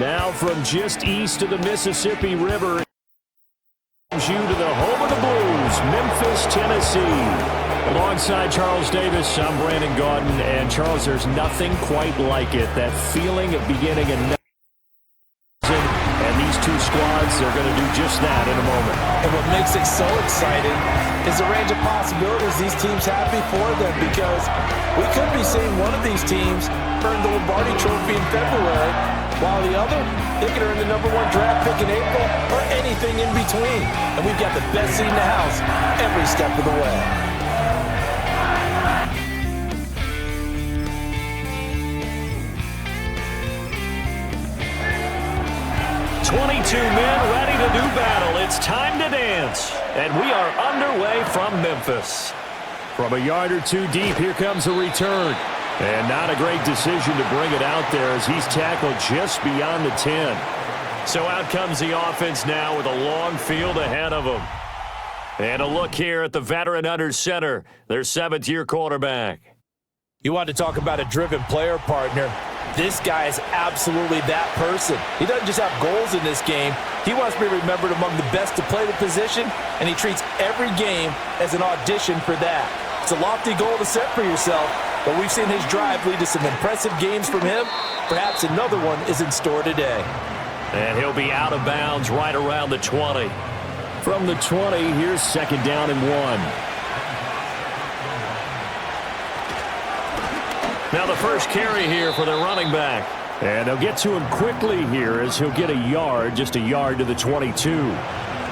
Now from just east of the Mississippi River, you to the home of the Blues, Memphis, Tennessee. Alongside Charles Davis, I'm Brandon Gaudin. And Charles, there's nothing quite like it. That feeling of beginning a season, and these two squads, they're going to do just that in a moment. And what makes it so exciting is the range of possibilities these teams have before them, because we could be seeing one of these teams earn the Lombardi Trophy in February, while the other, they could earn the #1 draft pick in April or anything in between. And we've got the best seat in the house every step of the way. 22 men ready to do battle. It's time to dance. And we are underway from Memphis. From a yard or two deep, here comes a return. And not a great decision to bring it out there as he's tackled just beyond the 10. So out comes the offense now with a long field ahead of them. And a look here at the veteran under center, their 7th-year quarterback. You want to talk about a driven player, partner. This guy is absolutely that person. He doesn't just have goals in this game. He wants to be remembered among the best to play the position, and he treats every game as an audition for that. It's a lofty goal to set for yourself, but we've seen his drive lead to some impressive games from him. Perhaps another one is in store today. And he'll be out of bounds right around the 20. From the 20, here's 2nd down and 1. Now the first carry here for the running back. And they'll get to him quickly here as he'll get a yard, just a yard to the 22.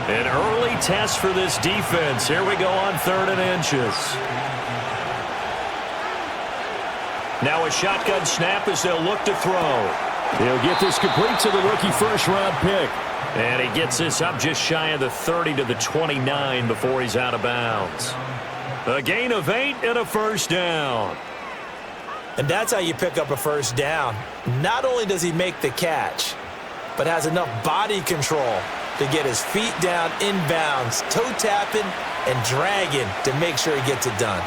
An early test for this defense. Here we go on 3rd and inches. Now a shotgun snap as they'll look to throw. He'll get this complete to the rookie first-round pick. And he gets this up just shy of the 30 to the 29 before he's out of bounds. A gain of 8 and a first down. And that's how you pick up a first down. Not only does he make the catch, but has enough body control to get his feet down inbounds, toe tapping and dragging to make sure he gets it done.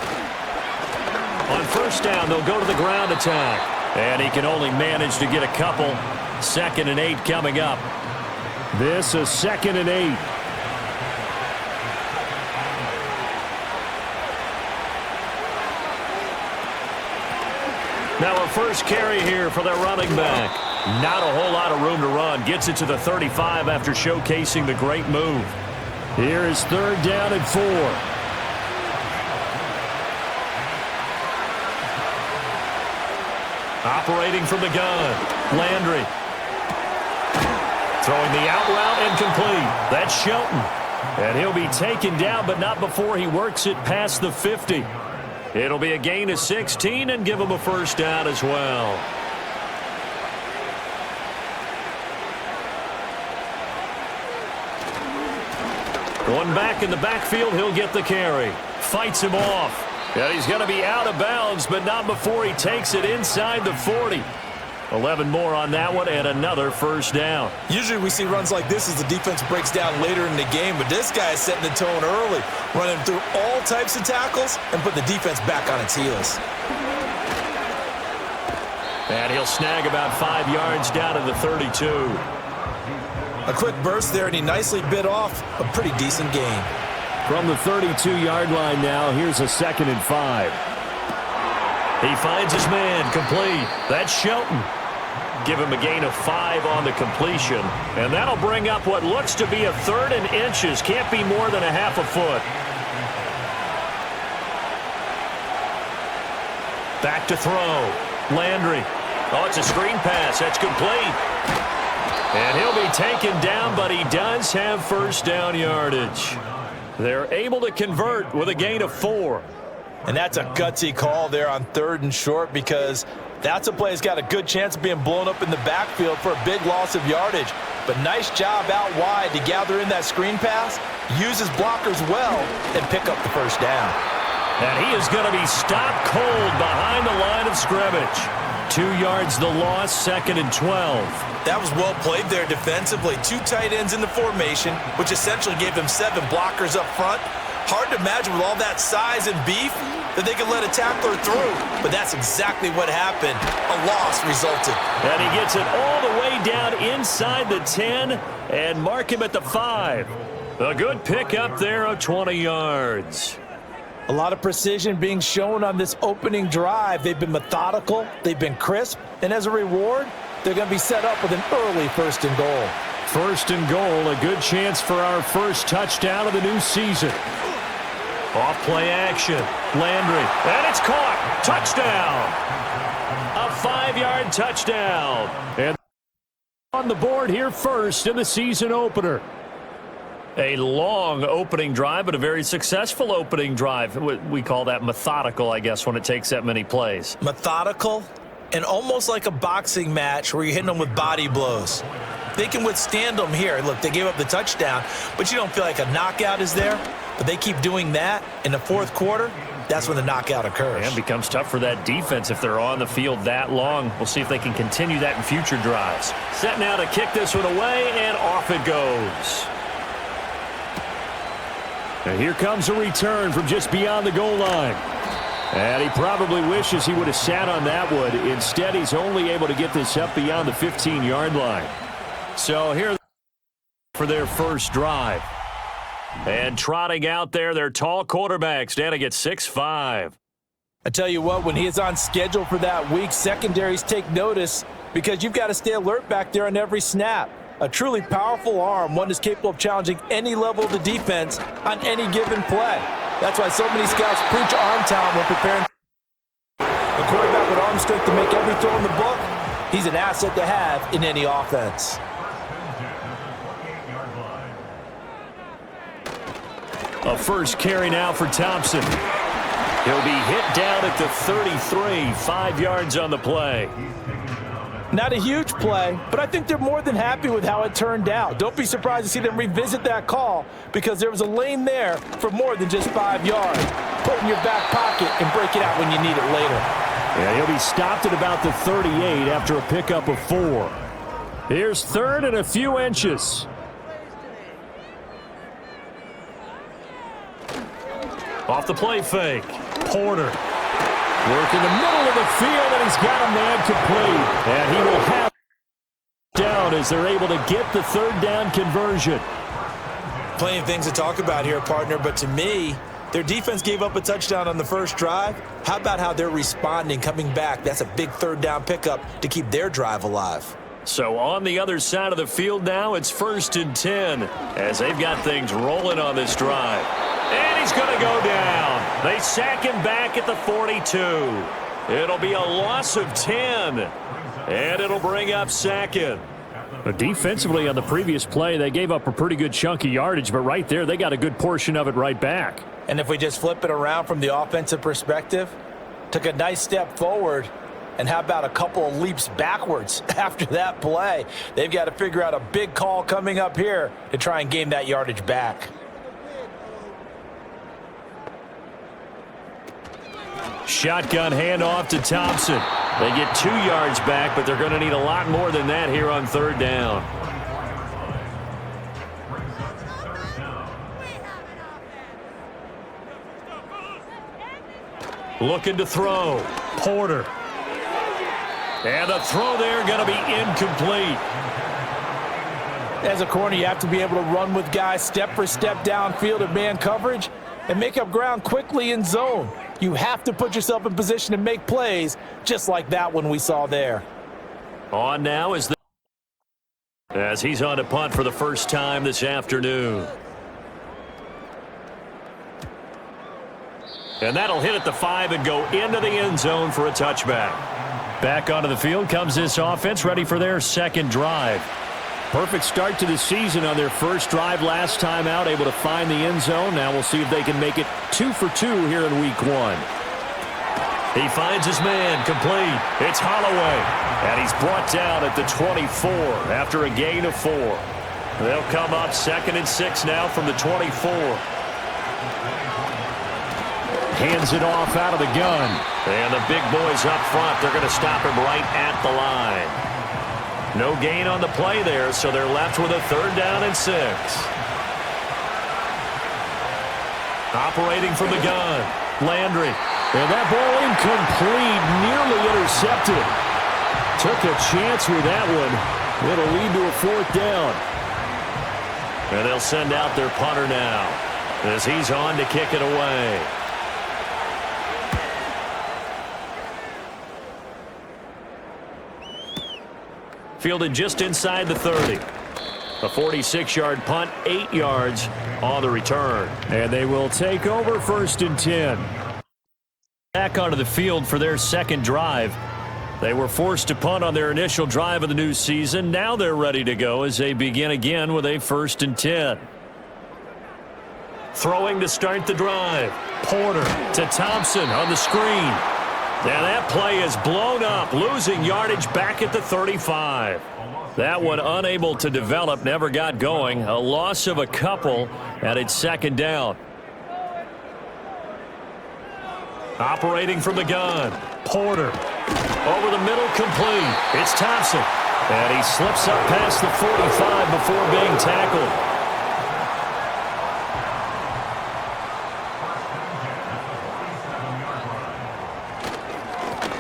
On first down, they'll go to the ground attack. And he can only manage to get a couple. 2nd and 8 coming up. This is 2nd and 8. Now a first carry here for their running back. Not a whole lot of room to run. Gets it to the 35 after showcasing the great move. Here is 3rd down and 4. Operating from the gun, Landry. Throwing the out route and complete. That's Shelton. And he'll be taken down, but not before he works it past the 50. It'll be a gain of 16 and give him a first down as well. Going back in the backfield, he'll get the carry. Fights him off. And he's going to be out of bounds, but not before he takes it inside the 40. 11 more on that one and another first down. Usually we see runs like this as the defense breaks down later in the game, but this guy is setting the tone early, running through all types of tackles and put the defense back on its heels. And he'll snag about 5 yards down to the 32. A quick burst there, and he nicely bit off a pretty decent gain. From the 32-yard line now, here's a 2nd and 5. He finds his man, complete. That's Shelton. Give him a gain of 5 on the completion. And that'll bring up what looks to be a 3rd and inches. Can't be more than a half a foot. Back to throw. Landry. Oh, it's a screen pass. That's complete. And he'll be taken down, but he does have first down yardage. They're able to convert with a gain of 4. And that's a gutsy call there on 3rd and short, because that's a play that's got a good chance of being blown up in the backfield for a big loss of yardage. But nice job out wide to gather in that screen pass, use his blockers well, and pick up the first down. And he is going to be stopped cold behind the line of scrimmage. 2 yards the loss, 2nd and 12. That was well played there defensively. 2 tight ends in the formation, which essentially gave them 7 blockers up front. Hard to imagine with all that size and beef, that they could let a tackler through, but that's exactly what happened. A loss resulted. And he gets it all the way down inside the 10 and mark him at the 5. A good pick up there of 20 yards. A lot of precision being shown on this opening drive. They've been methodical, they've been crisp, and as a reward, they're going to be set up with an early 1st and goal. 1st and goal, a good chance for our first touchdown of the new season. Off play action, Landry, and it's caught. Touchdown. A 5-yard touchdown. And on the board here first in the season opener. A long opening drive, but a very successful opening drive. We call that methodical, I guess, when it takes that many plays. Methodical and almost like a boxing match where you're hitting them with body blows. They can withstand them here. Look, they gave up the touchdown, but you don't feel like a knockout is there. But they keep doing that in the 4th quarter. That's when the knockout occurs. And it becomes tough for that defense if they're on the field that long. We'll see if they can continue that in future drives. Set now to kick this one away, and off it goes. And here comes a return from just beyond the goal line. And he probably wishes he would have sat on that one. Instead, he's only able to get this up beyond the 15-yard line. So here for their first drive. And trotting out there, their tall quarterback standing at 6'5". I tell you what, when he is on schedule for that week, secondaries take notice because you've got to stay alert back there on every snap. A truly powerful arm, one is capable of challenging any level of the defense on any given play. That's why so many scouts preach arm talent when preparing. A quarterback with arm strength to make every throw in the book, he's an asset to have in any offense. A first carry now for Thompson. He'll be hit down at the 33, 5 yards on the play. Not a huge play, but I think they're more than happy with how it turned out. Don't be surprised to see them revisit that call because there was a lane there for more than just 5 yards. Put it in your back pocket and break it out when you need it later. Yeah, he'll be stopped at about the 38 after a pickup of 4. Here's 3rd and a few inches. Off the play fake. Porter. Work in the middle of the field, and he's got a man complete. And he will have down as they're able to get the 3rd down conversion. Plenty of things to talk about here, partner, but to me, their defense gave up a touchdown on the first drive. How about how they're responding, coming back? That's a big 3rd down pickup to keep their drive alive. So on the other side of the field now, it's 1st and 10 as they've got things rolling on this drive. And he's going to go down. They sack him back at the 42. It'll be a loss of 10. And it'll bring up 2nd. But defensively on the previous play, they gave up a pretty good chunk of yardage. But right there, they got a good portion of it right back. And if we just flip it around from the offensive perspective, took a nice step forward. And how about a couple of leaps backwards after that play? They've got to figure out a big call coming up here to try and gain that yardage back. Shotgun handoff to Thompson. They get 2 yards back, but they're going to need a lot more than that here on 3rd down. Looking to throw. Porter. And the throw there going to be incomplete. As a corner, you have to be able to run with guys step for step downfield in man coverage and make up ground quickly in zone. You have to put yourself in position to make plays just like that one we saw there. On now is as he's on to punt for the first time this afternoon. And that'll hit at the 5 and go into the end zone for a touchback. Back onto the field comes this offense, ready for their 2nd drive. Perfect start to the season on their first drive last time out, able to find the end zone. Now we'll see if they can make it 2 for 2 here in week 1. He finds his man, complete. It's Holloway, and he's brought down at the 24 after a gain of 4. They'll come up 2nd and 6 now from the 24. Hands it off out of the gun. And the big boys up front, they're going to stop him right at the line. No gain on the play there, so they're left with a 3rd down and 6. Operating from the gun, Landry. And that ball incomplete, nearly intercepted. Took a chance with that one. It'll lead to a 4th down. And they'll send out their punter now as he's on to kick it away. Fielded just inside the 30. A 46-yard punt, 8 yards on the return. And they will take over 1st and 10. Back onto the field for their second drive. They were forced to punt on their initial drive of the new season. Now they're ready to go as they begin again with a 1st and 10. Throwing to start the drive. Porter to Thompson on the screen. Now that play is blown up, losing yardage back at the 35. That one unable to develop, never got going. A loss of a couple, and it's 2nd down. Operating from the gun. Porter. Over the middle, complete. It's Thompson. And he slips up past the 45 before being tackled.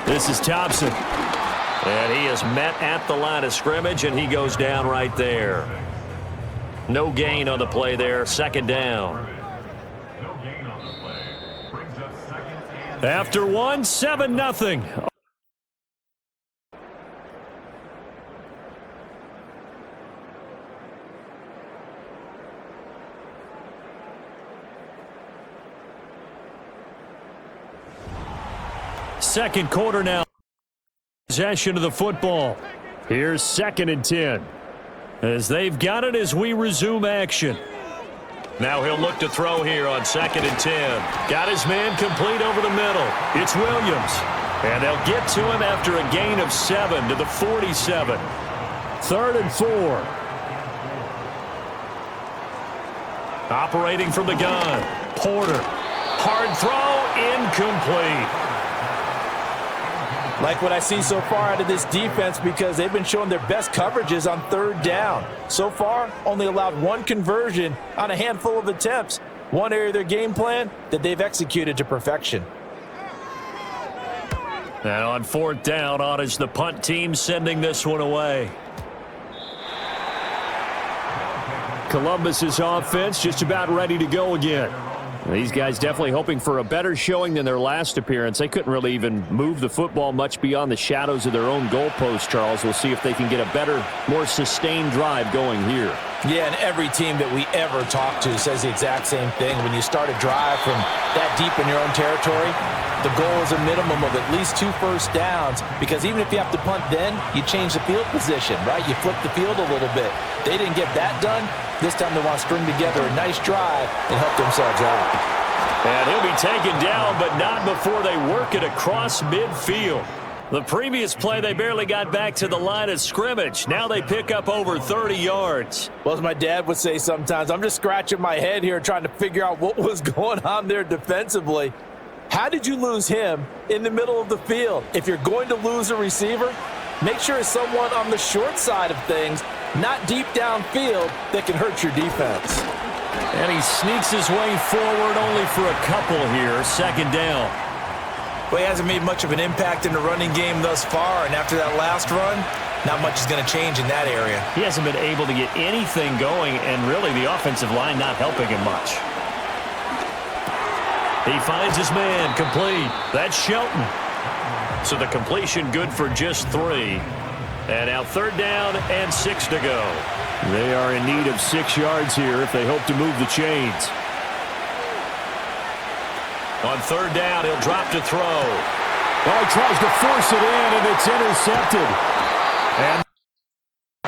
This is Thompson. And he is met at the line of scrimmage, and he goes down right there. No gain on the play there. 2nd down. After 1, 7-0. Second quarter now. Possession of the football. Here's 2nd and 10. As they've got it as we resume action. Now he'll look to throw here on 2nd and 10. Got his man complete over the middle. It's Williams. And they'll get to him after a gain of 7 to the 47. 3rd and 4. Operating from the gun. Porter. Hard throw. Incomplete. Like what I see so far out of this defense because they've been showing their best coverages on 3rd down. So far, only allowed 1 conversion on a handful of attempts. One area of their game plan that they've executed to perfection. And on 4th down, on is the punt team sending this one away. Columbus's offense just about ready to go again. These guys definitely hoping for a better showing than their last appearance. They couldn't really even move the football much beyond the shadows of their own goalpost, Charles. We'll see if they can get a better, more sustained drive going here. Yeah, and every team that we ever talk to says the exact same thing. When you start a drive from that deep in your own territory, the goal is a minimum of at least 2 first downs because even if you have to punt then, you change the field position, right? You flip the field a little bit. They didn't get that done. This time they want to string together a nice drive and help themselves out. And he'll be taken down, but not before they work it across midfield. The previous play, they barely got back to the line of scrimmage. Now they pick up over 30 yards. Well, as my dad would say sometimes, I'm just scratching my head here trying to figure out what was going on there defensively. How did you lose him in the middle of the field? If you're going to lose a receiver, make sure it's someone on the short side of things, not deep downfield, that can hurt your defense. And he sneaks his way forward only for a couple here. 2nd down. Well, he hasn't made much of an impact in the running game thus far, and after that last run, not much is going to change in that area. He hasn't been able to get anything going, and really the offensive line not helping him much. He finds his man complete. That's Shelton. So the completion good for just 3. And now 3rd down and 6 to go. They are in need of 6 yards here if they hope to move the chains. On 3rd down, he'll drop to throw. Well, he tries to force it in, and it's intercepted. And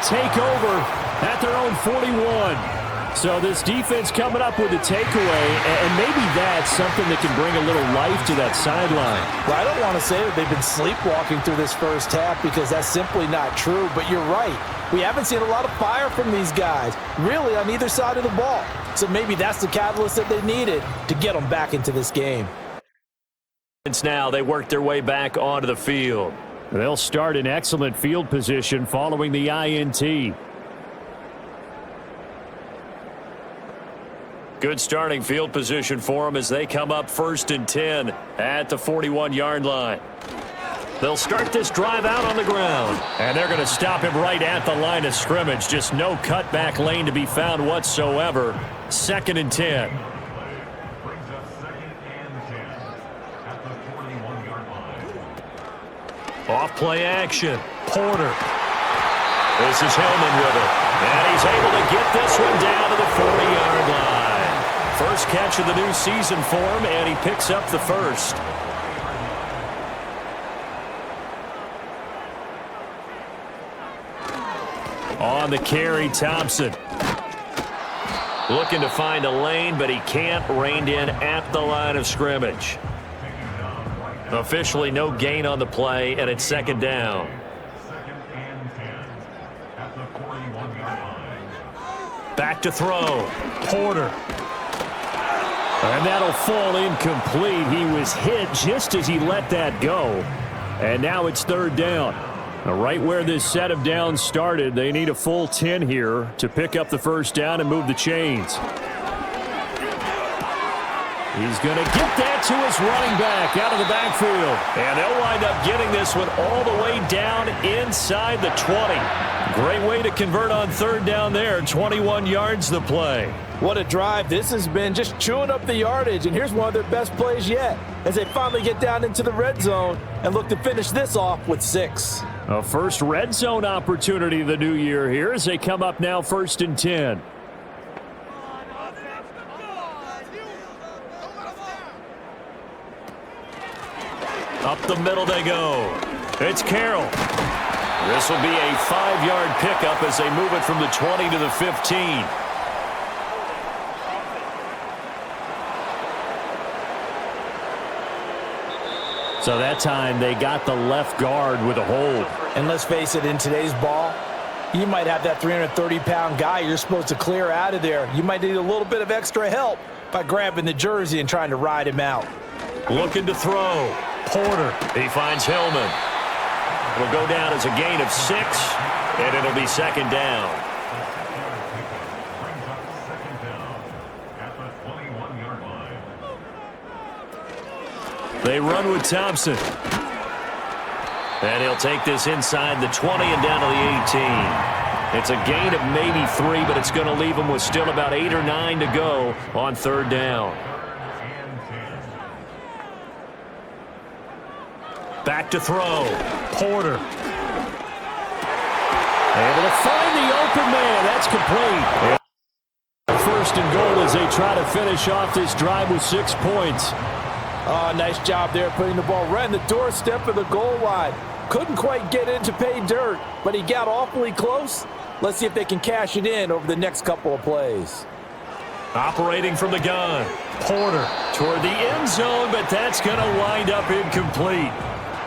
take over at their own 41. So this defense coming up with a takeaway, and maybe that's something that can bring a little life to that sideline. Well, I don't want to say that they've been sleepwalking through this first half because that's simply not true, but you're right. We haven't seen a lot of fire from these guys, really on either side of the ball. So maybe that's the catalyst that they needed to get them back into this game. Now they work their way back onto the field. They'll start in excellent field position following the INT. Good starting field position for them as they come up 1st and 10 at the 41-yard line. They'll start this drive out on the ground, and they're going to stop him right at the line of scrimmage. Just no cutback lane to be found whatsoever. 2nd and 10. Off play action. Porter. This is Hillman with it. And he's able to get this one down to the 40-yard line. First catch of the new season for him, and he picks up the first. On the carry, Thompson. Looking to find a lane, but he can't. Reined in at the line of scrimmage. Officially no gain on the play, and it's 2nd down. Back to throw. Porter. And that'll fall incomplete. He was hit just as he let that go. And now it's 3rd down. Right where this set of downs started, they need a full 10 here to pick up the first down and move the chains. He's going to get that to his running back out of the backfield. And they'll wind up getting this one all the way down inside the 20. Great way to convert on 3rd down there. 21 yards the play. What a drive this has been, just chewing up the yardage. And here's one of their best plays yet as they finally get down into the red zone and look to finish this off with 6. A first red zone opportunity of the new year here as they come up now 1st and 10. Up the middle they go. It's Carroll. This will be a 5-yard pickup as they move it from the 20 to the 15. So that time they got the left guard with a hold. And let's face it, in today's ball, you might have that 330-pound guy you're supposed to clear out of there. You might need a little bit of extra help by grabbing the jersey and trying to ride him out. Looking to throw. Porter. He finds Hillman. It'll go down as a gain of 6, and it'll be 2nd down. They run with Thompson. And he'll take this inside the 20 and down to the 18. It's a gain of maybe 3, but it's going to leave him with still about 8 or 9 to go on 3rd down. Back to throw. Porter. Able to find the open man. That's complete. 1st and goal as they try to finish off this drive with 6 points. Oh, nice job there putting the ball right in the doorstep of the goal line. Couldn't quite get in to pay dirt, but he got awfully close. Let's see if they can cash it in over the next couple of plays. Operating from the gun. Porter toward the end zone, but that's going to wind up incomplete.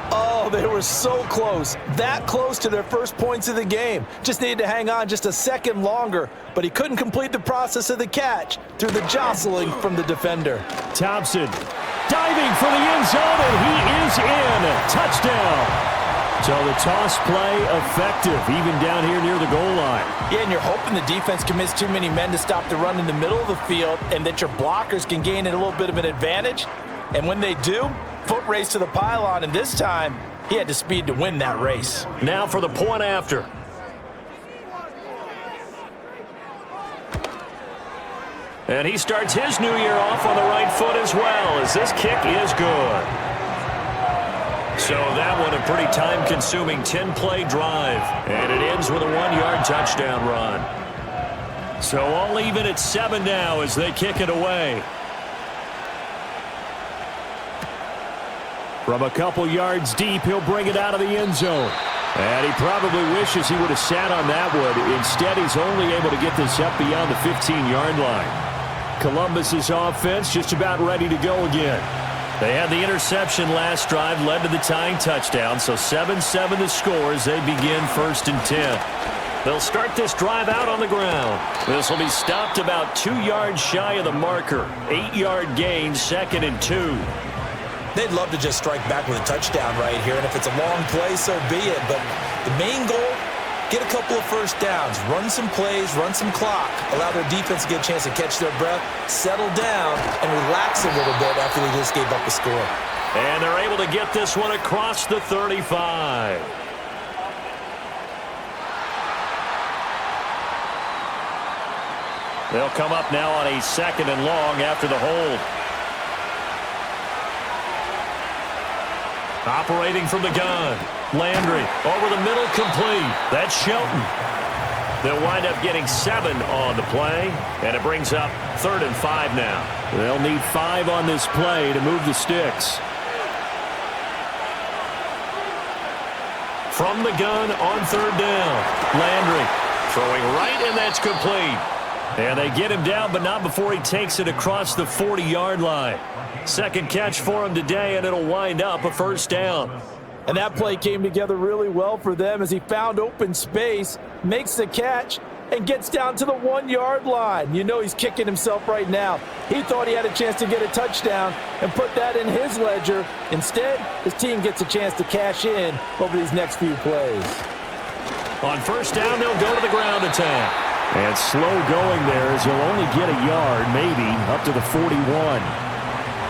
Oh, they were so close. That close to their first points of the game. Just needed to hang on just a second longer, but he couldn't complete the process of the catch through the jostling from the defender. Thompson diving for the end zone, and he is in. Touchdown. So the toss play effective, even down here near the goal line. Yeah, and you're hoping the defense commits too many men to stop the run in the middle of the field and that your blockers can gain a little bit of an advantage. And when they do, foot race to the pylon, and this time he had the speed to win that race. Now for the point after. And he starts his new year off on the right foot as well, as this kick is good. So that one a pretty time-consuming 10-play drive, and it ends with a 1-yard touchdown run. So all even at 7 now as they kick it away. From a couple yards deep, he'll bring it out of the end zone. And he probably wishes he would have sat on that one. Instead, he's only able to get this up beyond the 15-yard line. Columbus's offense just about ready to go again. They had the interception last drive, led to the tying touchdown, so 7-7 the score as they begin 1st and 10. They'll start this drive out on the ground. This will be stopped about 2 yards shy of the marker. 8-yard gain, 2nd and 2. They'd love to just strike back with a touchdown right here, and if it's a long play, so be it. But the main goal Get a couple of first downs, run some plays, run some clock, allow their defense to get a chance to catch their breath, settle down, and relax a little bit after they just gave up a score. And they're able to get this one across the 35. They'll come up now on a 2nd and long after the hold. Operating from the gun. Landry over the middle, complete. That's Shelton. They'll wind up getting 7 on the play, and it brings up 3rd and 5 now. They'll need 5 on this play to move the sticks. From the gun on 3rd down. Landry throwing right, and that's complete. And they get him down, but not before he takes it across the 40-yard line. 2nd catch for him today, and it'll wind up a 1st down. And that play came together really well for them as he found open space, makes the catch, and gets down to the 1-yard line. You know he's kicking himself right now. He thought he had a chance to get a touchdown and put that in his ledger. Instead, his team gets a chance to cash in over these next few plays. On 1st down, they'll go to the ground attack. And slow going there as he'll only get a yard, maybe, up to the 41.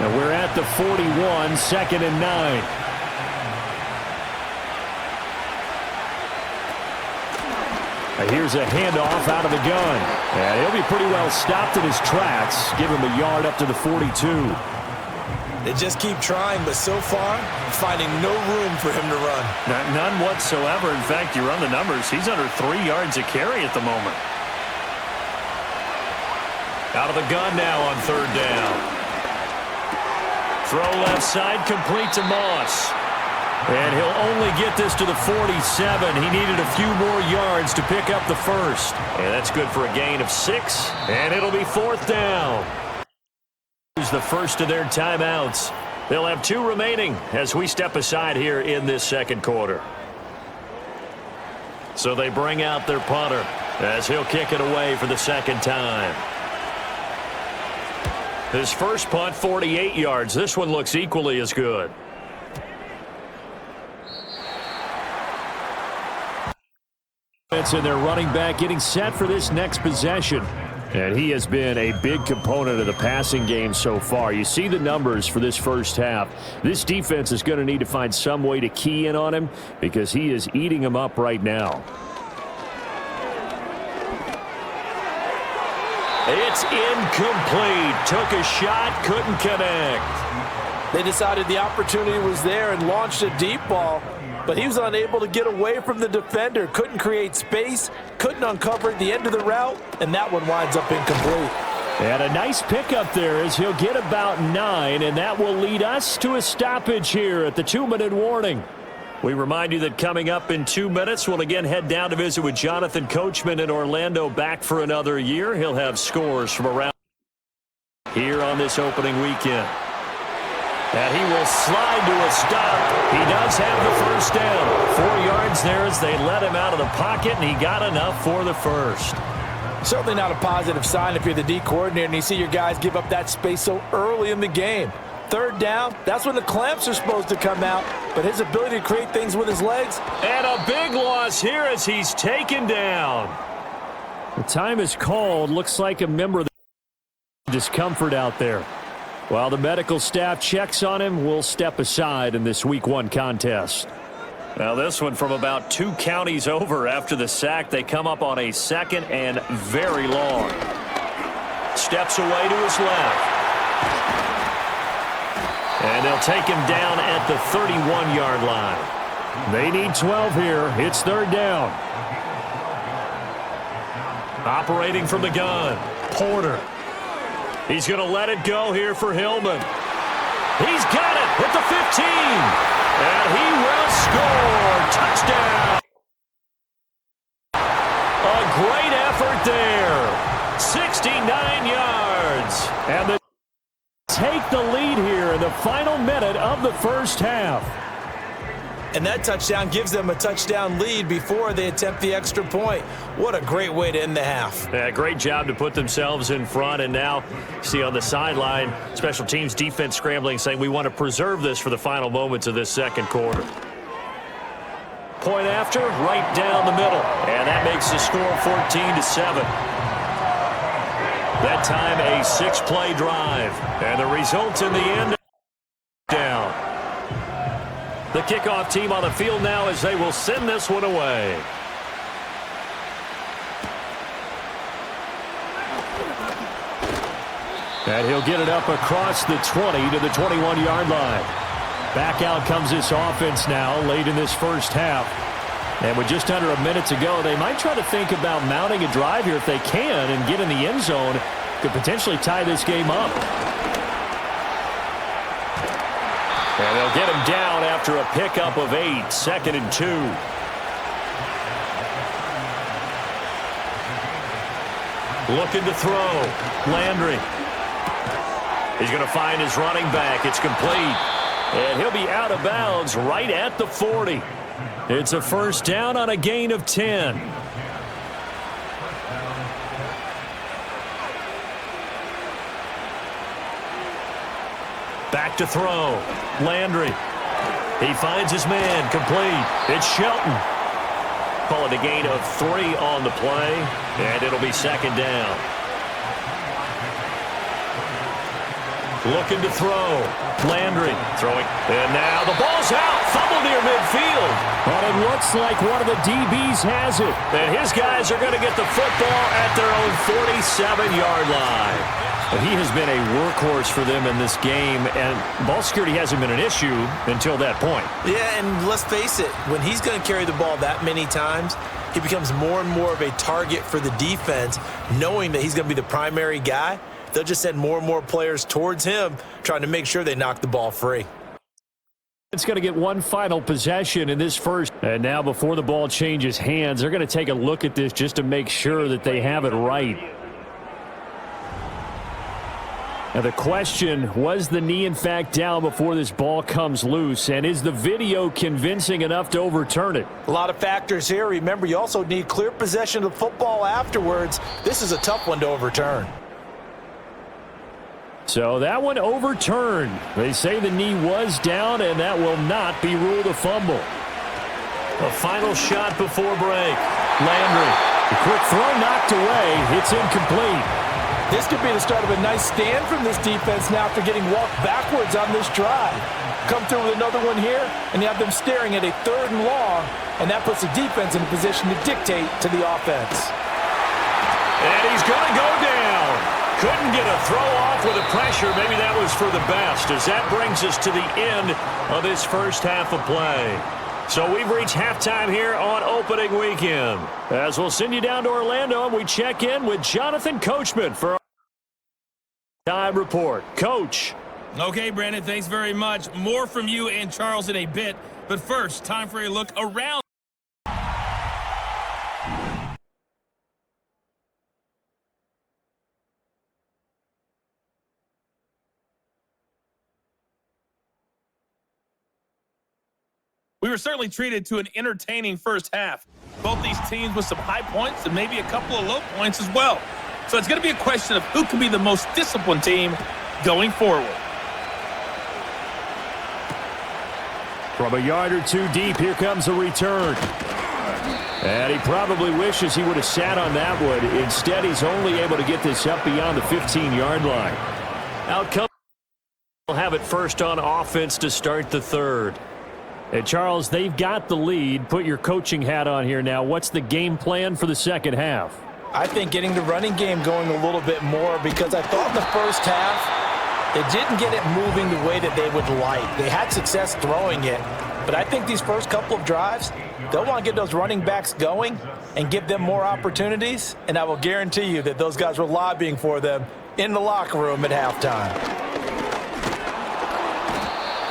And we're at the 41, 2nd and 9. Here's a handoff out of the gun. And he'll be pretty well stopped in his tracks. Give him a yard up to the 42. They just keep trying, but so far, finding no room for him to run. None whatsoever. In fact, you run the numbers. He's under 3 yards a carry at the moment. Out of the gun now on 3rd down. Throw left side, complete to Moss. And he'll only get this to the 47. He needed a few more yards to pick up the 1st. And that's good for a gain of 6. And it'll be 4th down. Here's the first of their timeouts. They'll have 2 remaining as we step aside here in this 2nd quarter. So they bring out their punter as he'll kick it away for the 2nd time. His first punt, 48 yards. This one looks equally as good. And their running back getting set for this next possession. And he has been a big component of the passing game so far. You see the numbers for this first half. This defense is going to need to find some way to key in on him because he is eating them up right now. It's incomplete. Took a shot, couldn't connect. They decided the opportunity was there and launched a deep ball, but he was unable to get away from the defender. Couldn't create space, couldn't uncover the end of the route, and that one winds up incomplete. And a nice pickup there as he'll get about 9, and that will lead us to a stoppage here at the 2-minute warning. We remind you that coming up in 2 minutes, we'll again head down to visit with Jonathan Coachman in Orlando, back for another year. He'll have scores from around here on this opening weekend. And he will slide to a stop. He does have the 1st down. 4 yards there as they let him out of the pocket, and he got enough for the 1st. Certainly not a positive sign if you're the D coordinator and you see your guys give up that space so early in the game. 3rd down, that's when the clamps are supposed to come out, but his ability to create things with his legs. And a big loss here as he's taken down. The time is called. Looks like a member of the discomfort out there. While the medical staff checks on him, we'll step aside in this Week 1 contest. Now this one from about 2 counties over after the sack. They come up on a 2nd and very long. Steps away to his left. And they'll take him down at the 31-yard line. They need 12 here. It's 3rd down. Operating from the gun, Porter. He's going to let it go here for Hillman. He's got it at the 15. And he will score. Touchdown. A great effort there. 69 yards. And they take the lead here in the final minute of the first half. And that touchdown gives them a touchdown lead before they attempt the extra point. What a great way to end the half. Yeah, great job to put themselves in front. And now, see on the sideline, special teams defense scrambling, saying we want to preserve this for the final moments of this 2nd quarter. point after, right down the middle. And that makes the score 14-7. That time a 6-play drive. And the result in the end, down. The kickoff team on the field now as they will send this one away. And he'll get it up across the 20 to the 21-yard line. Back out comes this offense now late in this first half. And with just under a minute to go, they might try to think about mounting a drive here if they can and get in the end zone. Could potentially tie this game up. And they'll get him down after a pickup of 8, 2nd and 2. Looking to throw. Landry. He's going to find his running back. It's complete. And he'll be out of bounds right at the 40. It's a first down on a gain of 10. Back to throw. Landry. He finds his man. Complete. It's Shelton. Call it a gain of 3 on the play. And it'll be 2nd down. Looking to throw. Landry throwing. And now the ball's out. Fumble near midfield. But it looks like one of the DBs has it. And his guys are going to get the football at their own 47-yard line. But he has been a workhorse for them in this game, and ball security hasn't been an issue until that point. Yeah, and let's face it, when he's going to carry the ball that many times, he becomes more and more of a target for the defense, knowing that he's going to be the primary guy. They'll just send more and more players towards him, trying to make sure they knock the ball free. It's going to get one final possession in this first. And now before the ball changes hands, they're going to take a look at this just to make sure that they have it right. Now the question, was the knee in fact down before this ball comes loose? And is the video convincing enough to overturn it? A lot of factors here. Remember, you also need clear possession of the football afterwards. This is a tough one to overturn. So that one overturned. They say the knee was down, and that will not be ruled a fumble. A final shot before break. Landry. The quick throw knocked away. It's incomplete. This could be the start of a nice stand from this defense now after getting walked backwards on this drive. Come through with another one here, and you have them staring at a 3rd and long, and that puts the defense in a position to dictate to the offense. And he's going to go down. Couldn't get a throw off with the pressure. Maybe that was for the best, as that brings us to the end of this first half of play. So we've reached halftime here on opening weekend. As we'll send you down to Orlando, and we check in with Jonathan Coachman for our time report. Coach. Okay, Brandon, thanks very much. More from you and Charles in a bit. But first, time for a look around. We were certainly treated to an entertaining first half. Both these teams with some high points and maybe a couple of low points as well. So it's going to be a question of who can be the most disciplined team going forward. From a yard or two deep, here comes a return. And he probably wishes he would have sat on that one. Instead, he's only able to get this up beyond the 15-yard line. Out comes. We'll have it first on offense to start the third. And Charles, they've got the lead. Put your coaching hat on here now. What's the game plan for the second half? I think getting the running game going a little bit more, because I thought in the first half they didn't get it moving the way that they would like. They had success throwing it, but I think these first couple of drives, they'll want to get those running backs going and give them more opportunities, and I will guarantee you that those guys were lobbying for them in the locker room at halftime.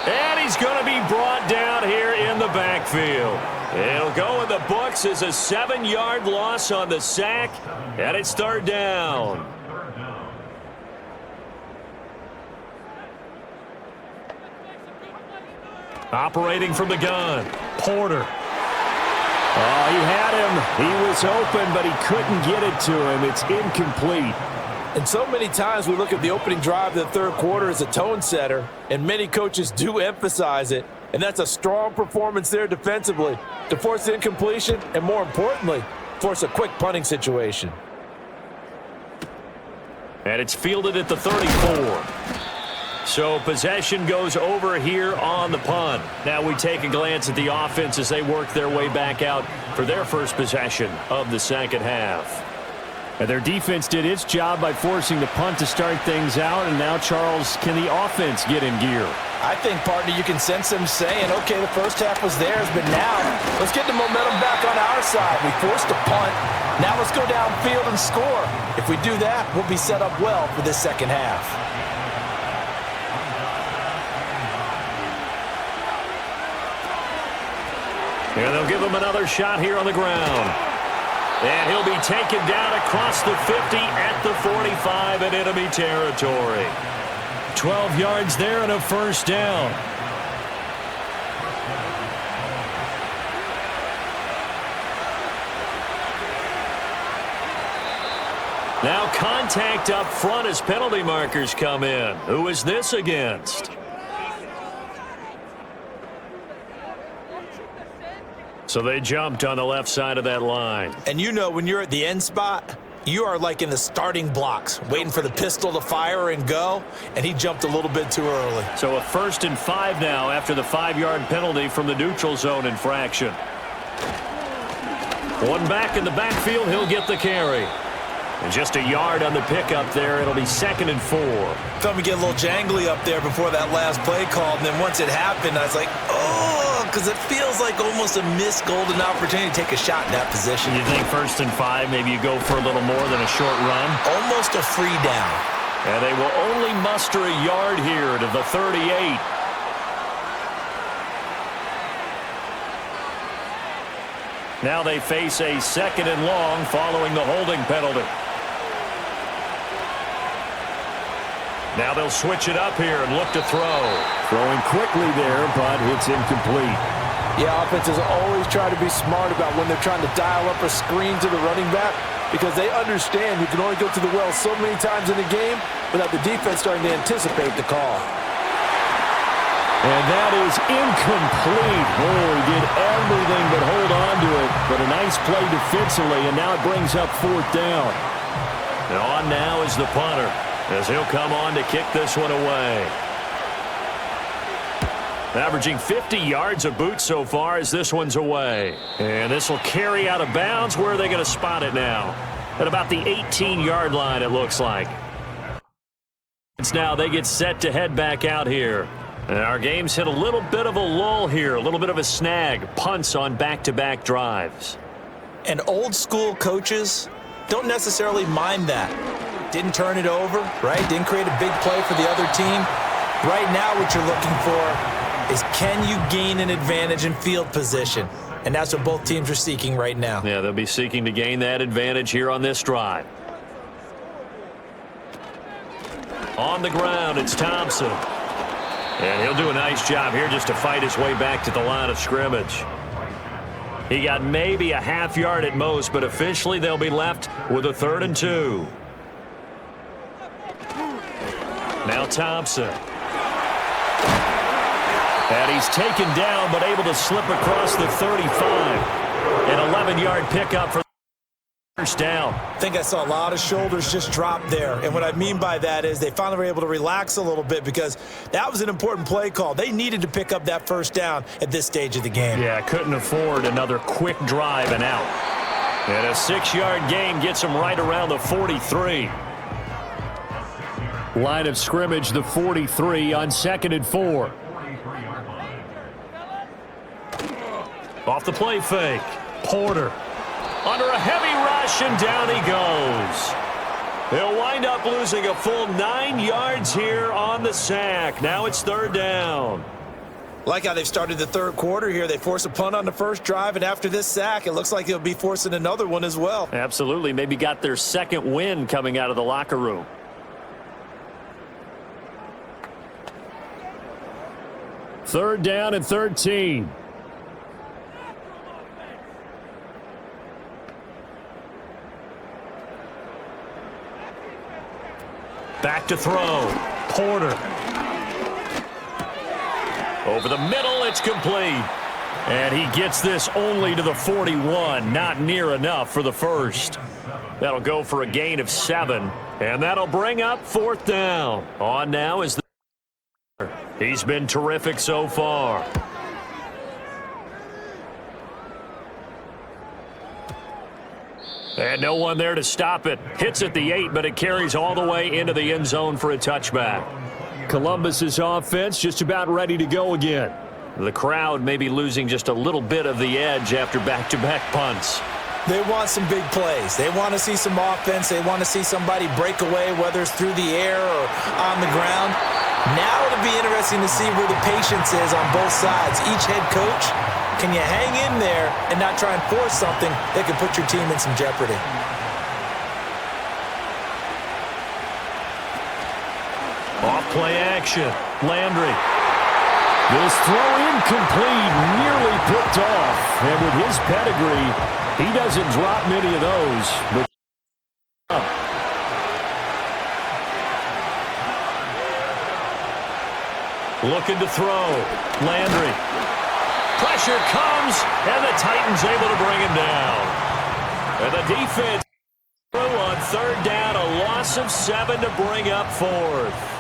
And he's going to be brought down here in the backfield. It'll go in the books as a 7-yard loss on the sack, and it's 3rd down. Operating from the gun, Porter. Oh, he had him. He was open, but he couldn't get it to him. It's incomplete. And so many times we look at the opening drive of the third quarter as a tone setter, and many coaches do emphasize it And that's a strong performance there defensively to force incompletion and, more importantly, force a quick punting situation. And it's fielded at the 34. So possession goes over here on the punt. Now we take a glance at the offense as they work their way back out for their first possession of the second half. And their defense did its job by forcing the punt to start things out. And now, Charles, can the offense get in gear? I think, partner, you can sense them saying, okay, the first half was theirs, but now let's get the momentum back on our side. We forced a punt. Now let's go downfield and score. If we do that, we'll be set up well for this second half. And they'll give him another shot here on the ground. And he'll be taken down across the 50 at the 45 in enemy territory. 12 yards there and a first down. Now contact up front as penalty markers come in. Who is this against? So they jumped on the left side of that line. And you know when you're at the end spot, you are like in the starting blocks, waiting for the pistol to fire and go, and he jumped a little bit too early. So a 1st and 5 now after the 5-yard penalty from the neutral zone infraction. One back in the backfield, he'll get the carry. And just a yard on the pickup there, it'll be 2nd and 4. Felt me get a little jangly up there before that last play call, and then once it happened, I was like, oh, because it feels like almost a missed golden opportunity to take a shot in that position. You think 1st and 5, maybe you go for a little more than a short run? Almost a free down. And they will only muster a yard here to the 38. Now they face a 2nd and long following the holding penalty. Now they'll switch it up here and look to throw. Throwing quickly there, but it's incomplete. Yeah, offenses always try to be smart about when they're trying to dial up a screen to the running back because they understand you can only go to the well so many times in the game without the defense starting to anticipate the call. And that is incomplete. Oh, he did everything but hold on to it. But a nice play defensively, and now it brings up 4th down. And on now is the punter, as he'll come on to kick this one away. Averaging 50 yards a boot so far as this one's away. And this will carry out of bounds. Where are they going to spot it now? At about the 18-yard line, it looks like. It's now they get set to head back out here. And our game's hit a little bit of a lull here, a little bit of a snag. Punts on back-to-back drives. And old-school coaches don't necessarily mind that. Didn't turn it over, right? Didn't create a big play for the other team. Right now what you're looking for is can you gain an advantage in field position? And that's what both teams are seeking right now. Yeah, they'll be seeking to gain that advantage here on this drive. On the ground, it's Thompson. And he'll do a nice job here just to fight his way back to the line of scrimmage. He got maybe a half yard at most, but officially they'll be left with a 3rd and 2. Now Thompson. And he's taken down, but able to slip across the 35. An 11-yard pickup for the first down. I think I saw a lot of shoulders just drop there. And what I mean by that is they finally were able to relax a little bit because that was an important play call. They needed to pick up that first down at this stage of the game. Yeah, couldn't afford another quick drive and out. And a 6-yard gain gets them right around the 43. Line of scrimmage, the 43 on 2nd and 4. Off the play fake. Porter under a heavy rush, and down he goes. They'll wind up losing a full 9 yards here on the sack. Now it's 3rd down. Like how they've started the 3rd quarter here. They force a punt on the first drive, and after this sack, it looks like they'll be forcing another one as well. Absolutely. Maybe got their 2nd win coming out of the locker room. Third down and 13. Back to throw. Porter. Over the middle, it's complete. And he gets this only to the 41. Not near enough for the first. That'll go for a gain of 7. And that'll bring up 4th down. On now is the... He's been terrific so far. And no one there to stop it. Hits at the 8, but it carries all the way into the end zone for a touchback. Columbus's offense just about ready to go again. The crowd may be losing just a little bit of the edge after back-to-back punts. They want some big plays. They want to see some offense. They want to see somebody break away, whether it's through the air or on the ground. Now it'll be interesting to see where the patience is on both sides. Each head coach, can you hang in there and not try and force something that could put your team in some jeopardy? Off play action. Landry. This throw incomplete, nearly picked off. And with his pedigree, he doesn't drop many of those. But looking to throw. Landry. Pressure comes, and the Titans able to bring him down. And the defense on 3rd down, a loss of 7 to bring up 4th.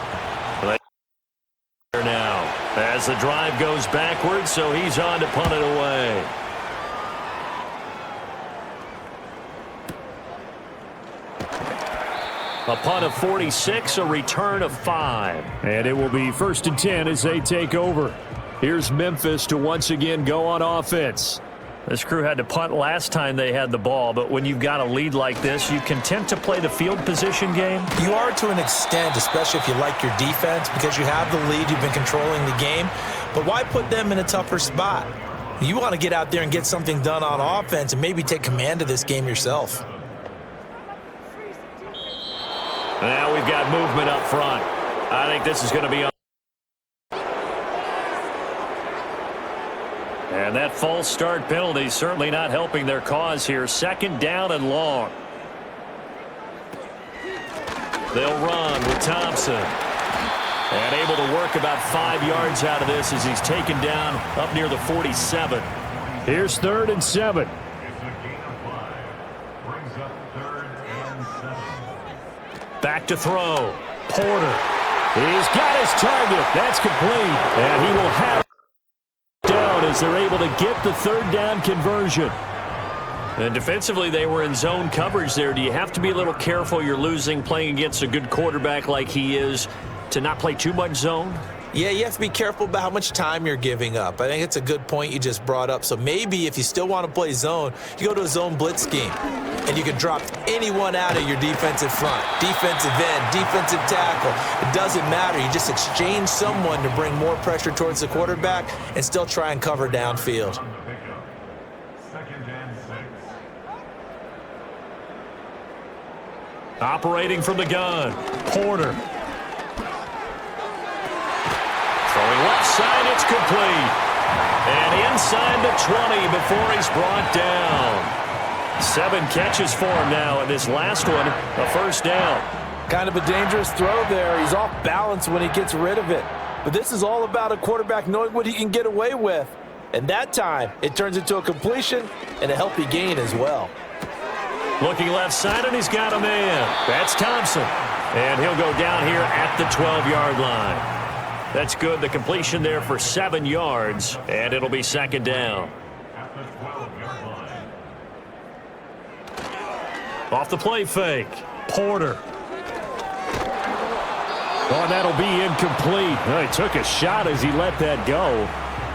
Now, as the drive goes backwards, so he's on to punt it away. A punt of 46, a return of 5. And it will be 1st and 10 as they take over. Here's Memphis to once again go on offense. This crew had to punt last time they had the ball, but when you've got a lead like this, you content to play the field position game? You are to an extent, especially if you like your defense, because you have the lead, you've been controlling the game. But why put them in a tougher spot? You want to get out there and get something done on offense and maybe take command of this game yourself. Now we've got movement up front. I think this is going to be on. And that false start penalty certainly not helping their cause here. 2nd down and long. They'll run with Thompson. And able to work about 5 yards out of this as he's taken down up near the 47. Here's 3rd and 7. Back to throw. Porter. He's got his target. That's complete. And he will have down as they're able to get the 3rd down conversion. And defensively, they were in zone coverage there. Do you have to be a little careful? You're losing playing against a good quarterback like he is to not play too much zone? Yeah, you have to be careful about how much time you're giving up. I think it's a good point you just brought up. So maybe if you still want to play zone, you go to a zone blitz scheme. And you can drop anyone out of your defensive front, defensive end, defensive tackle. It doesn't matter. You just exchange someone to bring more pressure towards the quarterback and still try and cover downfield. Operating from the gun, Porter. Throwing left side, it's complete. And inside the 20 before he's brought down. 7 catches for him now, and this last one, a 1st down. Kind of a dangerous throw there. He's off balance when he gets rid of it. But this is all about a quarterback knowing what he can get away with. And that time, it turns into a completion and a healthy gain as well. Looking left side, and he's got a man. That's Thompson. And he'll go down here at the 12-yard line. That's good. The completion there for 7 yards, and it'll be 2nd down. Off the play fake. Porter. Oh, that'll be incomplete. Oh, he took a shot as he let that go.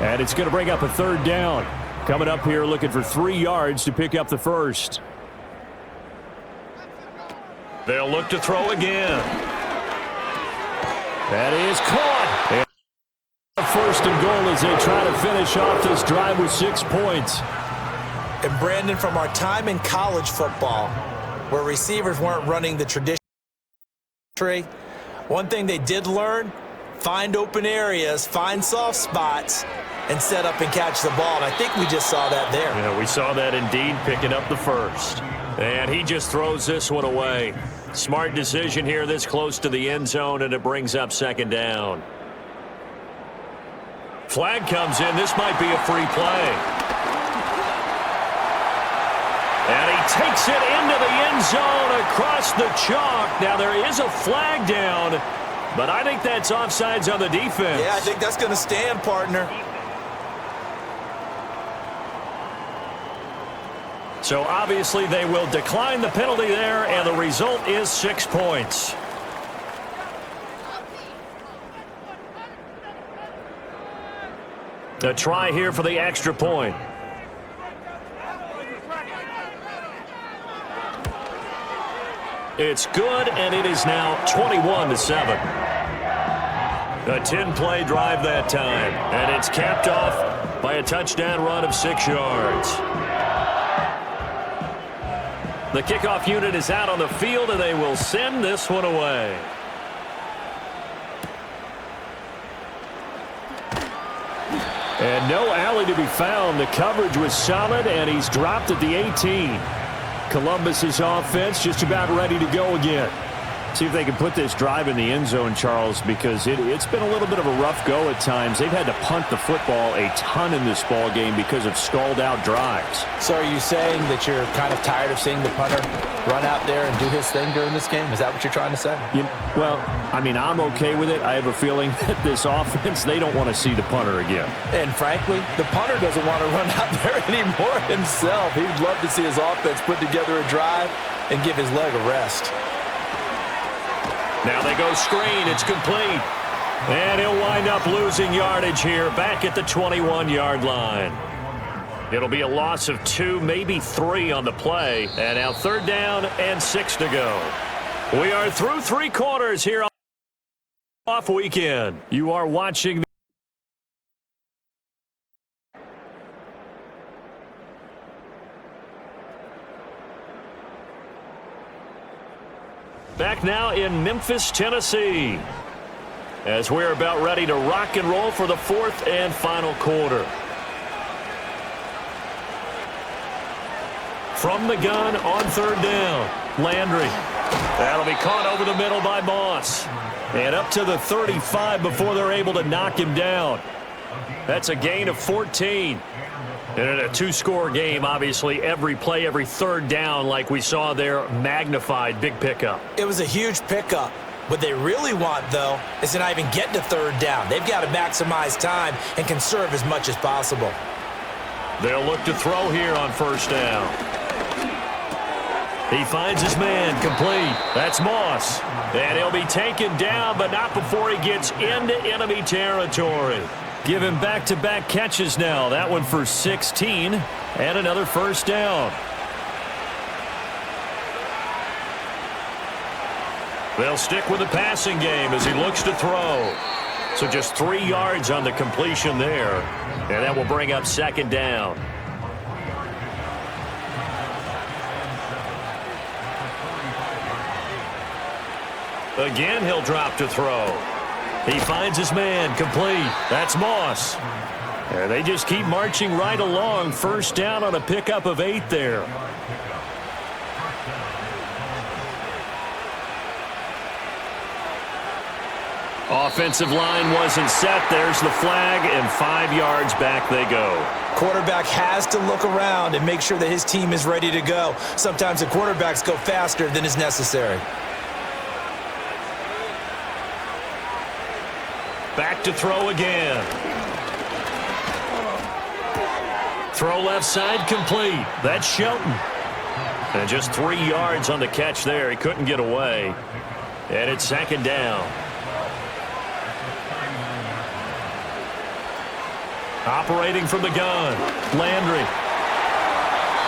And it's going to bring up a 3rd down. Coming up here looking for 3 yards to pick up the 1st. They'll look to throw again. That is caught. And 1st and goal as they try to finish off this drive with 6 points. And Brandon, from our time in college football, where receivers weren't running the traditional tree, one thing they did learn, find open areas, find soft spots, and set up and catch the ball. And I think we just saw that there. Yeah, we saw that indeed, picking up the 1st. And he just throws this one away. Smart decision here this close to the end zone, and it brings up 2nd down. Flag comes in. This might be a free play. And he takes it into the end zone across the chalk. Now there is a flag down, but I think that's offsides on the defense. Yeah, I think that's going to stand, partner. So obviously they will decline the penalty there, and the result is 6 points. A try here for the extra point. It's good, and it is now 21-7. A 10-play drive that time, and it's capped off by a touchdown run of 6 yards. The kickoff unit is out on the field, and they will send this one away. And no alley to be found. The coverage was solid, and he's dropped at the 18. Columbus's offense just about ready to go again. See if they can put this drive in the end zone, Charles, because it's been a little bit of a rough go at times. They've had to punt the football a ton in this ball game because of stalled-out drives. So are you saying that you're kind of tired of seeing the punter run out there and do his thing during this game? Is that what you're trying to say? Well, I mean, I'm okay with it. I have a feeling that this offense, they don't want to see the punter again. And frankly, the punter doesn't want to run out there anymore himself. He'd love to see his offense put together a drive and give his leg a rest. Now they go screen. It's complete. And he'll wind up losing yardage here back at the 21-yard line. It'll be a loss of 2, maybe 3 on the play. And now 3rd down and 6 to go. We are through 3 quarters here on off weekend. You are watching back now in Memphis, Tennessee, as we're about ready to rock and roll for the 4th and final quarter. From the gun on 3rd down, Landry. That'll be caught over the middle by Moss. And up to the 35 before they're able to knock him down. That's a gain of 14. And in a 2-score game, obviously, every play, every 3rd down, like we saw there, magnified, big pickup. It was a huge pickup. What they really want, though, is to not even get to 3rd down. They've got to maximize time and conserve as much as possible. They'll look to throw here on 1st down. He finds his man, complete. That's Moss. And he'll be taken down, but not before he gets into enemy territory. Give him back-to-back catches now. That one for 16 and another 1st down. They'll stick with the passing game as he looks to throw. So just 3 yards on the completion there. And that will bring up 2nd down. Again, he'll drop to throw. He finds his man, complete. That's Moss. And they just keep marching right along. 1st down on a pickup of 8 there. Offensive line wasn't set. There's the flag, and 5 yards back they go. Quarterback has to look around and make sure that his team is ready to go. Sometimes the quarterbacks go faster than is necessary. Back to throw again. Throw left side, complete. That's Shelton. And just 3 yards on the catch there. He couldn't get away. And it's 2nd down. Operating from the gun, Landry.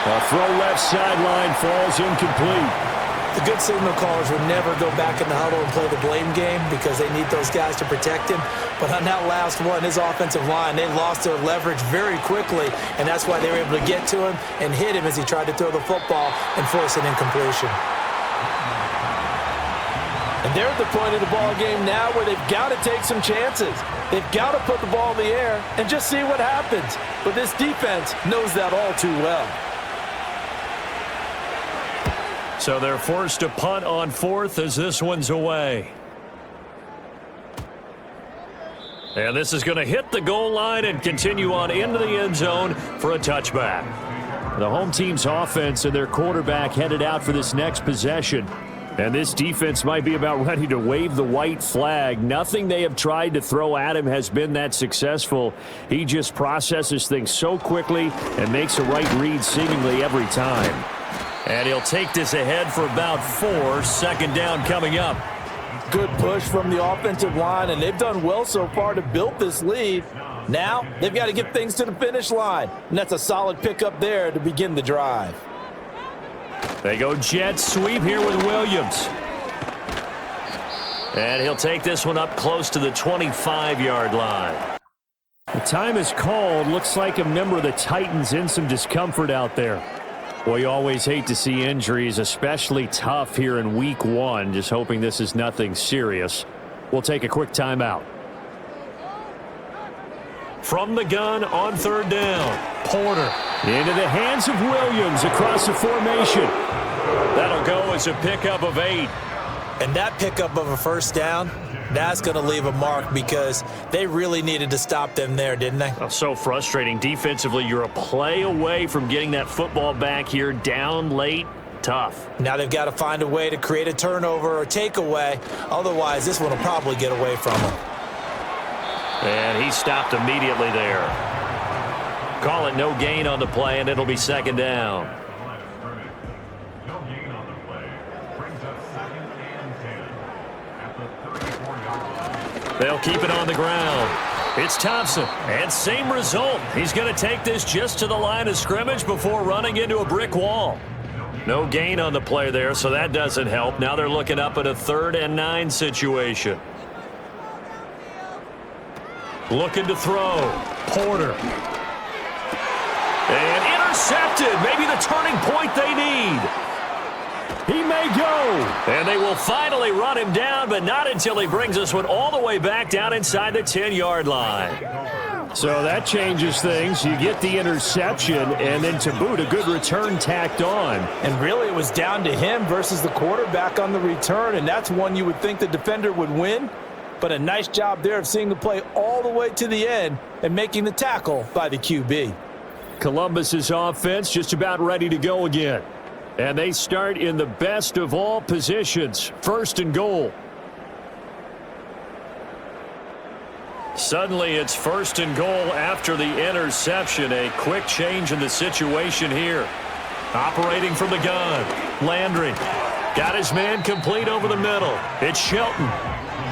A throw left sideline falls incomplete. The good signal callers would never go back in the huddle and play the blame game because they need those guys to protect him. But on that last one, his offensive line, they lost their leverage very quickly, and that's why they were able to get to him and hit him as he tried to throw the football and force an incompletion. And they're at the point of the ball game now where they've got to take some chances. They've got to put the ball in the air and just see what happens. But this defense knows that all too well. So they're forced to punt on 4th as this one's away. And this is going to hit the goal line and continue on into the end zone for a touchback. The home team's offense and their quarterback headed out for this next possession. And this defense might be about ready to wave the white flag. Nothing they have tried to throw at him has been that successful. He just processes things so quickly and makes a right read seemingly every time. And he'll take this ahead for about 4. Second down coming up. Good push from the offensive line, and they've done well so far to build this lead. Now they've got to get things to the finish line, and that's a solid pickup there to begin the drive. They go jet sweep here with Williams. And he'll take this one up close to the 25-yard line. The time is called. Looks like a member of the Titans in some discomfort out there. Well, you always hate to see injuries, especially tough here in week 1. Just hoping this is nothing serious. We'll take a quick timeout. From the gun on third down, Porter into the hands of Williams across the formation. That'll go as a pickup of 8. And that pickup of a first down, that's going to leave a mark because they really needed to stop them there, didn't they? Oh, so frustrating. Defensively, you're a play away from getting that football back here down late. Tough. Now they've got to find a way to create a turnover or takeaway. Otherwise, this one will probably get away from them. And he stopped immediately there. Call it no gain on the play, and it'll be second down. They'll keep it on the ground. It's Thompson, and same result. He's going to take this just to the line of scrimmage before running into a brick wall. No gain on the play there, so that doesn't help. Now they're looking up at a 3rd and 9 situation. Looking to throw. Porter. And intercepted. Maybe the turning point they need. He may go. And they will finally run him down, but not until he brings this one all the way back down inside the 10-yard line. So that changes things. You get the interception, and then to boot, a good return tacked on. And really, it was down to him versus the quarterback on the return, and that's one you would think the defender would win. But a nice job there of seeing the play all the way to the end and making the tackle by the QB. Columbus's offense just about ready to go again. And they start in the best of all positions, 1st and goal. Suddenly it's 1st and goal after the interception. A quick change in the situation here. Operating from the gun. Landry got his man complete over the middle. It's Shelton.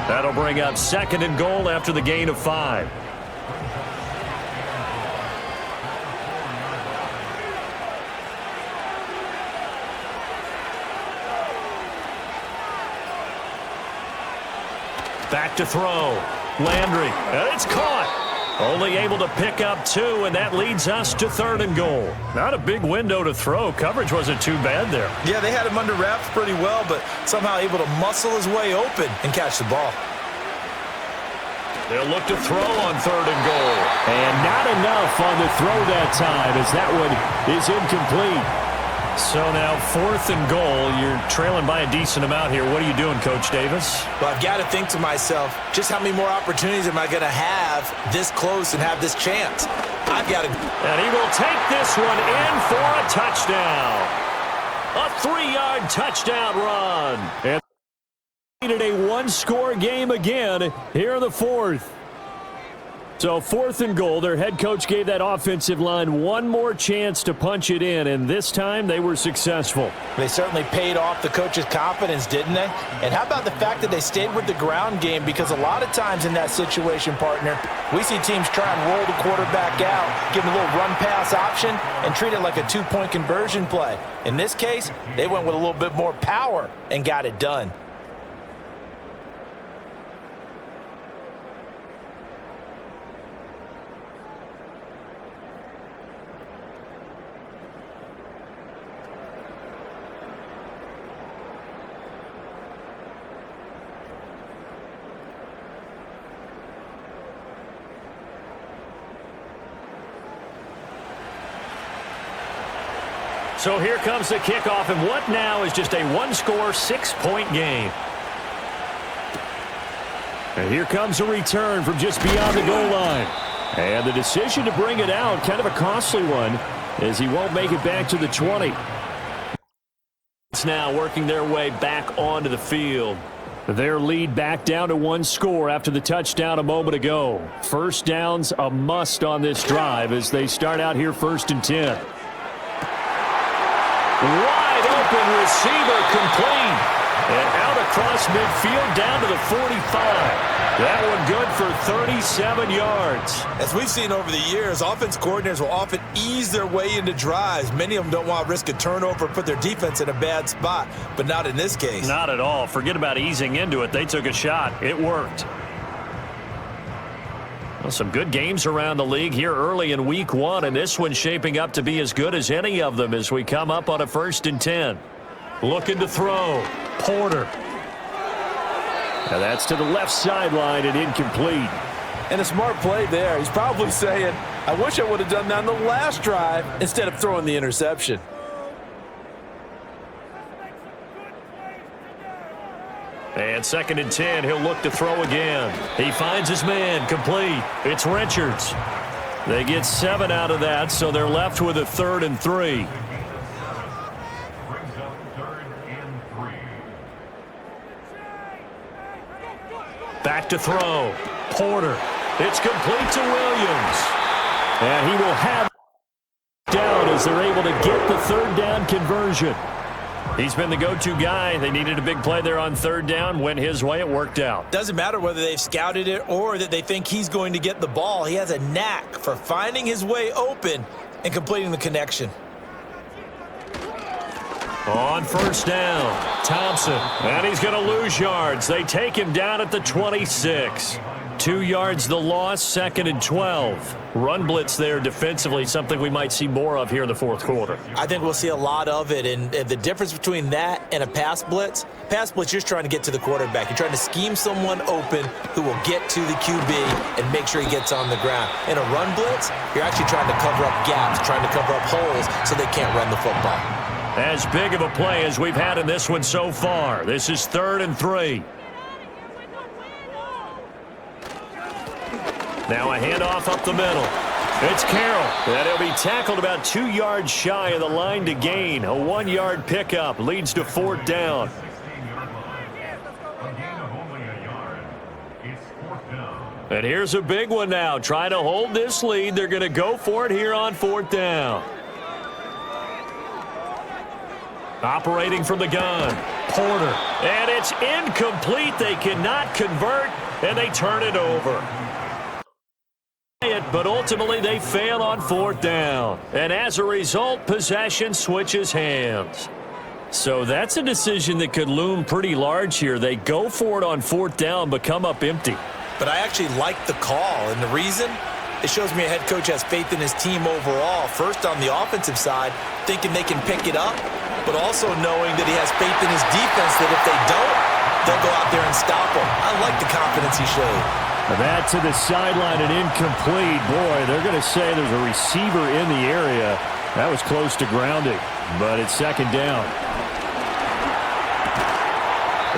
That'll bring up 2nd and goal after the gain of 5. Back to throw. Landry. And it's caught. Only able to pick up 2, and that leads us to 3rd and goal. Not a big window to throw. Coverage wasn't too bad there. Yeah, they had him under wraps pretty well, but somehow able to muscle his way open and catch the ball. They'll look to throw on 3rd and goal. And not enough on the throw that time, as that one is incomplete. So now 4th and goal. You're trailing by a decent amount here. What are you doing, Coach Davis? Well, I've got to think to myself, just how many more opportunities am I going to have this close and have this chance? I've got to. And he will take this one in for a touchdown. A 3-yard touchdown run. And needed a one-score game again here in the 4th. So 4th and goal. Their head coach gave that offensive line one more chance to punch it in, and this time they were successful. They certainly paid off the coach's confidence, didn't they? And how about the fact that they stayed with the ground game? Because a lot of times in that situation, partner, we see teams try and roll the quarterback out, give him a little run-pass option, and treat it like a 2-point conversion play. In this case, they went with a little bit more power and got it done. So here comes the kickoff, and what now is just a one-score, 6-point game. And here comes a return from just beyond the goal line. And the decision to bring it out, kind of a costly one, as he won't make it back to the 20. It's now working their way back onto the field. Their lead back down to one score after the touchdown a moment ago. First down's a must on this drive as they start out here 1st and 10. Wide open receiver complete. And out across midfield down to the 45. That one good for 37 yards. As we've seen over the years, offense coordinators will often ease their way into drives. Many of them don't want to risk a turnover or put their defense in a bad spot, but not in this case. Not at all. Forget about easing into it. They took a shot. It worked. Well, some good games around the league here early in week 1, and this one's shaping up to be as good as any of them as we come up on a 1st and 10. Looking to throw. Porter. Now that's to the left sideline and incomplete. And a smart play there. He's probably saying, I wish I would have done that on the last drive instead of throwing the interception. And 2nd and 10, he'll look to throw again. He finds his man, complete. It's Richards. They get 7 out of that, so they're left with a 3rd and 3. Back to throw. Porter. It's complete to Williams. And he will have down as they're able to get the 3rd down conversion. He's been the go-to guy. They needed a big play there on 3rd down. Went his way. It worked out. Doesn't matter whether they've scouted it or that they think he's going to get the ball. He has a knack for finding his way open and completing the connection. On 1st down, Thompson. And he's going to lose yards. They take him down at the 26. 2 yards the loss, 2nd and 12. Run blitz there defensively, something we might see more of here in the 4th quarter. I think we'll see a lot of it, and the difference between that and a pass blitz, you're just trying to get to the quarterback. You're trying to scheme someone open who will get to the QB and make sure he gets on the ground. In a run blitz, you're actually trying to cover up gaps, trying to cover up holes so they can't run the football. As big of a play as we've had in this one so far. This is 3rd and 3. Now a handoff up the middle. It's Carroll. And he'll be tackled about 2 yards shy of the line to gain. A 1-yard pickup leads to 4th down. And here's a big one now. Trying to hold this lead. They're going to go for it here on 4th down. Operating from the gun, Porter. And it's incomplete. They cannot convert, and they turn it over. But ultimately, they fail on 4th down. And as a result, possession switches hands. So that's a decision that could loom pretty large here. They go for it on 4th down, but come up empty. But I actually like the call, and the reason? It shows me a head coach has faith in his team overall. First, on the offensive side, thinking they can pick it up, but also knowing that he has faith in his defense that if they don't, they'll go out there and stop him. I like the confidence he showed. That to the sideline and incomplete. Boy, they're going to say there's a receiver in the area. That was close to grounding, but it's 2nd down.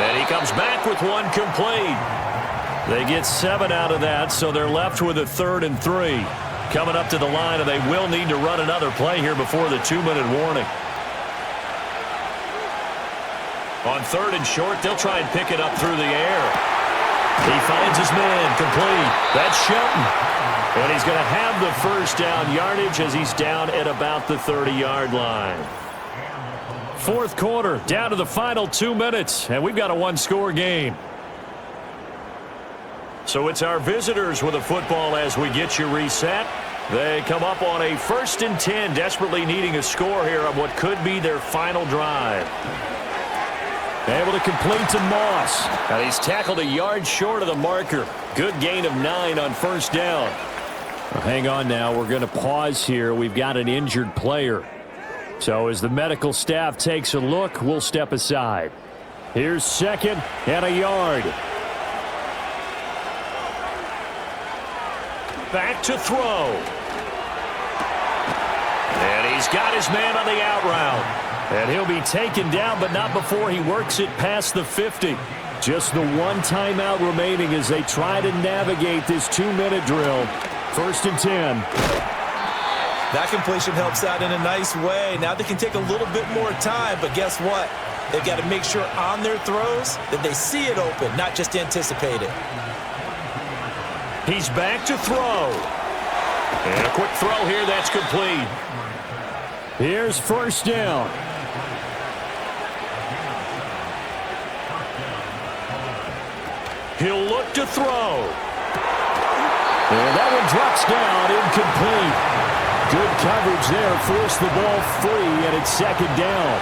And he comes back with one complete. They get 7 out of that, so they're left with a 3rd and 3. Coming up to the line, and they will need to run another play here before the 2-minute warning. On 3rd and short, they'll try and pick it up through the air. He finds his man, complete. That's Shelton. And he's going to have the 1st down yardage as he's down at about the 30-yard line. 4th quarter, down to the final 2 minutes, and we've got a 1-score game. So it's our visitors with a football as we get you reset. They come up on a 1st and 10, desperately needing a score here on what could be their final drive. Able to complete to Moss. And he's tackled a yard short of the marker. Good gain of 9 on 1st down. Well, hang on now. We're going to pause here. We've got an injured player. So as the medical staff takes a look, we'll step aside. Here's 2nd and a yard. Back to throw. And he's got his man on the out route. And he'll be taken down, but not before he works it past the 50. Just the one timeout remaining as they try to navigate this 2-minute drill. 1st and 10. That completion helps out in a nice way. Now they can take a little bit more time, but guess what? They've got to make sure on their throws that they see it open, not just anticipate it. He's back to throw. And a quick throw here that's complete. Here's 1st down. He'll look to throw. And that one drops down, incomplete. Good coverage there, forced the ball free, and it's 2nd down.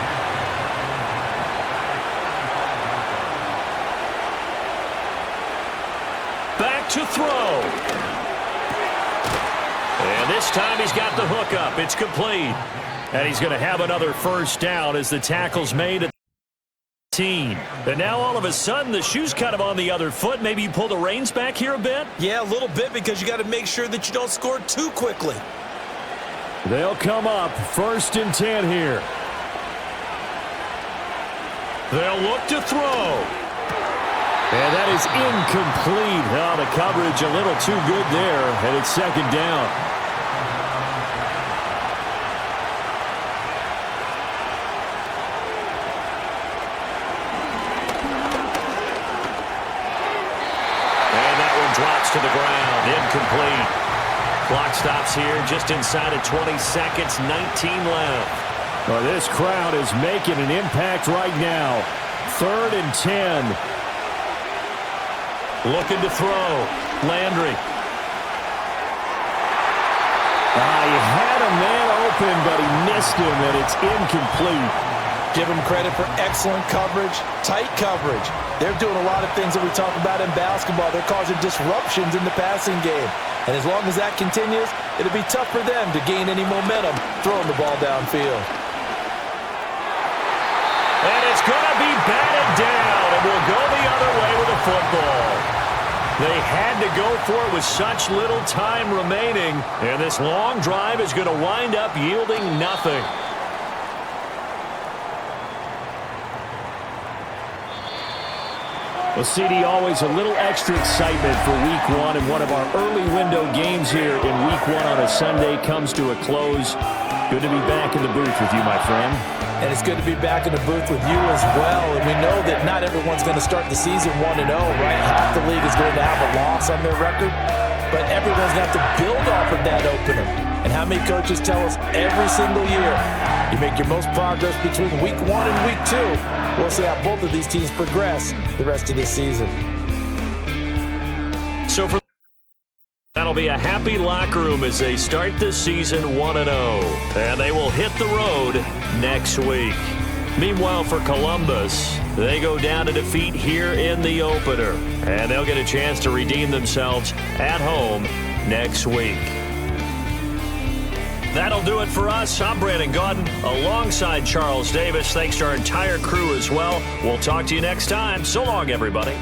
Back to throw. And this time he's got the hook up. It's complete. And he's going to have another 1st down as the tackle's made at the 18. And now all of a sudden the shoe's kind of on the other foot. Maybe you pull the reins back here a bit? Yeah, a little bit, because you got to make sure that you don't score too quickly. They'll come up 1st and 10 here. They'll look to throw. And that is incomplete. Oh, the coverage a little too good there, and it's 2nd down. And that one drops to the ground, incomplete. Clock stops here just inside of 20 seconds, 19 left. Well, this crowd is making an impact right now. 3rd and 10. Looking to throw. Landry. He had a man open, but he missed him, and it's incomplete. Give them credit for excellent coverage, tight coverage. They're doing a lot of things that we talk about in basketball. They're causing disruptions in the passing game. And as long as that continues, it'll be tough for them to gain any momentum throwing the ball downfield. And it's going to be batted down, and we'll go the other way with the football. They had to go for it with such little time remaining, and this long drive is going to wind up yielding nothing. Well, CD, always a little extra excitement for Week 1, and one of our early window games here in Week 1 on a Sunday comes to a close. Good to be back in the booth with you, my friend. And it's good to be back in the booth with you as well. And we know that not everyone's going to start the season 1-0, right? Half the league is going to have a loss on their record. But everyone's going to have to build off of that opener. And how many coaches tell us every single year, you make your most progress between Week 1 and Week 2. We'll see how both of these teams progress the rest of this season. So for that'll be a happy locker room as they start this season 1-0. And they will hit the road next week. Meanwhile, for Columbus, they go down to defeat here in the opener. And they'll get a chance to redeem themselves at home next week. That'll do it for us. I'm Brandon Gaudin alongside Charles Davis. Thanks to our entire crew as well. We'll talk to you next time. So long, everybody.